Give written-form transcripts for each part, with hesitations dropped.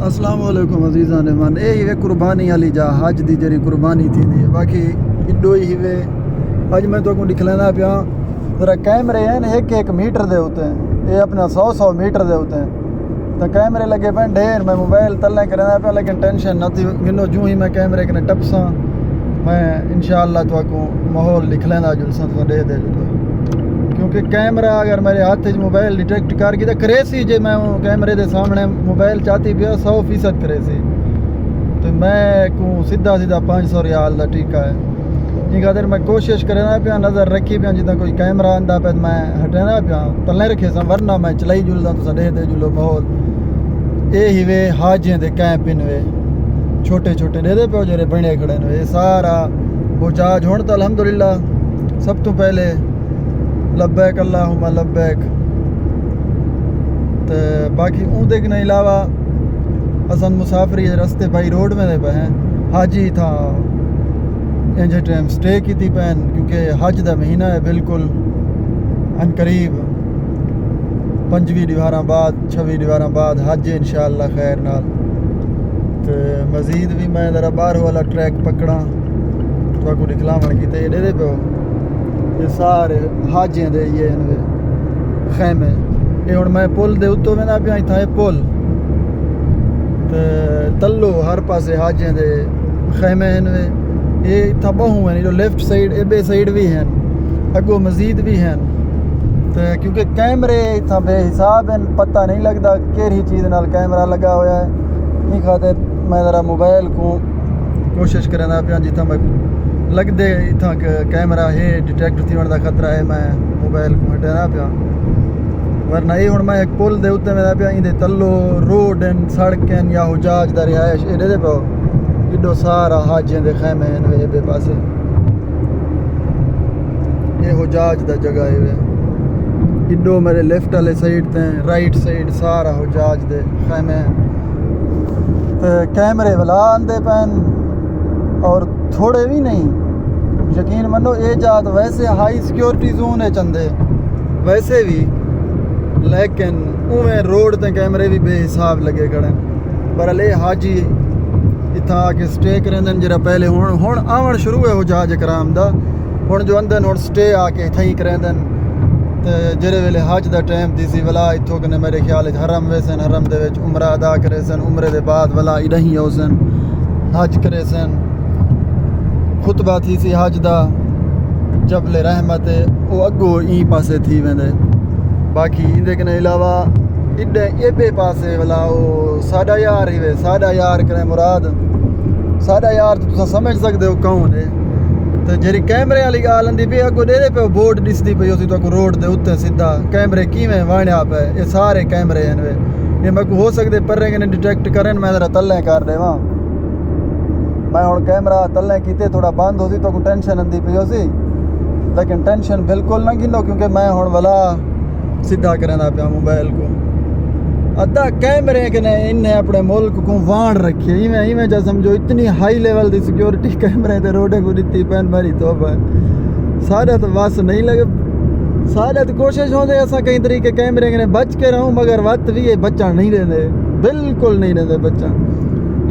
अस्सलाम वालेकुम अज़ीज़ान रहमान। ये वे कुर्बानी वाली जा हज दी जरी कुर्बानी थी बाकी इड्डो ही वे अज मैं तो दिखलाना पिया जरा कैमरे हैं एक एक मीटर दे होते हैं, ये अपना 100 मीटर दे होते हैं तो कैमरे लगे पे ढेर। मैं मोबाइल तल्ले करना पिया लेकिन टेंशन न थी गिनो जूँ ही मैं कैमरे कने टपसा मैं इंशाअल्लाह तो माहौल दिखलाना जुलसा तो दे क्योंकि कैमरा अगर मेरे हाथ च मोबाइल डिटेक्ट कर गई तो करेसी जे मैं कैमरे के सामने मोबाइल चाहती पिया 100% करेसी तो मैं को सीधा 500 रियाल का टीका है। ये खातिर मैं कोशिश करना पिया नज़र रखी पिया जिदा कोई कैमरा आंदा पे मैं हटना पिया तले रखे सा वरना मैं चलाई जुलदा तो दे जुलो माहौल। ये ही वे हाजियाँ दे कैंप इन वे छोटे छोटे दे पे जेरे बने खड़े ने ये सारा वो जहाज हुण तो अल्हम्दुलिल्लाह सब तो पहले लब्बैक अल्लाहुम्मा लब्बैक तो बाकी उनके के अलावा असन मुसाफरी रस्ते बाई रोड में पे हैं हाजी था इंज टाइम स्टे की थी पैन क्योंकि हज का महीना है बिल्कुल अन करीब 5वीं दीवारा बाद 6वीं दीवारा बाद हज इंशाअल्लाह खैर नाल तो मज़ीद भी मैं ज़रा बाहर वाला ट्रैक पकड़ा तो दिखलावन की दे पे ये सारे हाजियाँ दे ये खैमे ये हूँ मैं पुल दे उत्तों में ना पिया था पुल तो तलो हर पासे हाजियाँ दे खैमे हैं ये इतना बहु हैं जो लेफ्ट साइड एबे साइड भी हैं अगो मज़ीद भी हैं तो क्योंकि कैमरे इतना बेहिसाब हैं पता नहीं लगता केरी चीज़ नाल कैमरा लगा हुआ है। ये खातिर मैं ज़रा मोबाइल को कोशिश करना पिया जितना मैं लगदे इतना कैमरा है डिटेक्ट थी का खतरा है मैं मोबाइल को हटाना पिया वरना ये हूँ मैं एक पुल दे उत्ते में पिया इंदे तलो रोड सड़क या हुजाज दा रिहायश ये दे पे इडो सारा हाजियां दे खैमे हैं वे बे पासे ये हुजाज दा जगह है वे इडो मेरे लेफ्ट वाले साइड ते राइट साइड सारा हुजाज दे खैमे तो कैमरे वाला आंदे पैन और थोड़े भी नहीं यकीन मनो ये जात वैसे हाई सिक्योरिटी जोन है चंदे वैसे भी लेकिन उमें रोड ते कैमरे भी बेहिसाब लगे खड़े पर ले हाजी इतना आके स्टे करेंदे जरा पहले हुण आवन शुरू है हुजाज कराम दा हुण जो अंदर हुण स्टे आके इत्थे करेंदे ते जेरे वेले हज दा टाइम दी सी वला इत्थों कने मेरे ख्याल हरम वेसन हरम दे विच उमरा अदा करे सन उमरे दे बाद वला इडही औसन हज करे सन खुतबा थी सी हज दा जबले रहमत वो अगो ई पासे थी वेंदे बाकी इंदे कने अलावा इडे एबे पासे वाला वो साडा यार ही वे साडा यार कने मुराद साडा यार तो तुसा समझ सकदे हो कौन है तो जेरी कैमरे वाली गाल आंदी पे अगो दे पे बोर्ड दिसदी पे उसी तो रोड दे उत्ते सीधा कैमरे किवें वाणिया पे ये सारे कैमरे हैं वे ये मैं हो सकदे पर्रे कने डिटेक्ट करन मैं जरा तल्ले कर देवां मैं हूँ कैमरा तल्ले कीते थोड़ा बंद होती तो टेंशन आंदी पी सी लेकिन टेंशन बिल्कुल ना गिनो क्योंकि मैं हूँ वाला सीधा करना पिया मोबाइल को अद्धा कैमरे कने इन्हें अपने मुल्क को वाण रखिए इवें इवें जा समझो इतनी हाई लेवल की सिक्योरिटी कैमरे ते रोडे को दी पैन मारी तो सारे तो बस नहीं लगे सारे तो कोशिश होते असा कई तरीके कैमरे कने बच के रहूँ मगर वत भी ये बच्चा नहीं देते बिल्कुल नहीं देते बच्चा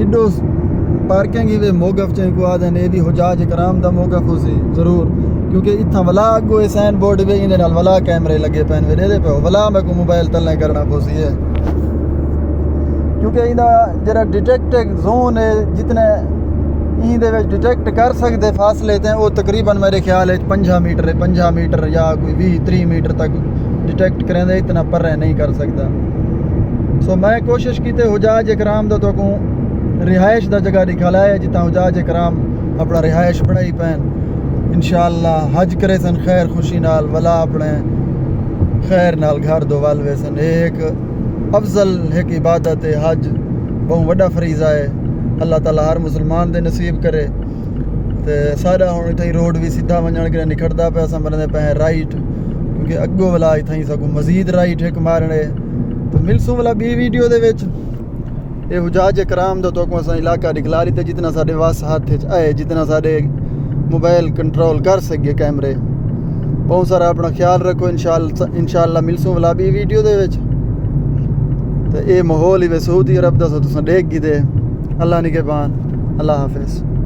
इडो पार्किंग वे मोगफ चें को आदन ये भी हुजाज कराम दा मोगफ होसी जरूर क्योंकि इतना वला अगो साइन बोर्ड वे इन वला कैमरे लगे पैन वे दे पे वला मैं को मोबाइल तलने करना पोसी है क्योंकि इंदा जरा डिटेक्ट जोन है जितने इंदे विच डिटेक्ट कर सकते फासले थे वो तकरीबन मेरे ख्याल है 50 मीटर या कोई 20-30 मीटर तक डिटेक्ट करेंदे इतना पर नहीं कर सकता। सो मैं कोशिश की हुजाज कराम दा तो को रिहायश दा जगह दिखाला है जितना हुजाज कराम अपना रिहायश बनाई पैन इंशाअल्लाह हज करे सन खैर खुशी नाल वला अपने खैर नाल घर दो वाल वेसन एक अफजल एक इबादत है हज बहुत बड़ा फरीज़ा है अल्लाह ताला हर मुसलमान दे नसीब करे तो सारा हुण इत्थे रोड भी सीधा वञण के निखड़दा पे असां बनदे पे राइट क्योंकि अगो वाला इत्थे सगों मज़ीद राइट एक मारने तो मिलसूं वाला बी वीडियो दे विच ये हुजाज कराम दो तो असा इलाका दिखला रही थे जितना साढ़े वास हाथ आए जितना साढ़े मोबाइल कंट्रोल कर सके कैमरे बहुत सारा अपना ख्याल रखो इंशाअल्लाह मिलसूं वाला भी वीडियो दे विच तो ये माहौल ही वे सऊदी अरब दा तुसां देख गी दे। अल्लाह निगहबान। अल्लाह हाफिज़।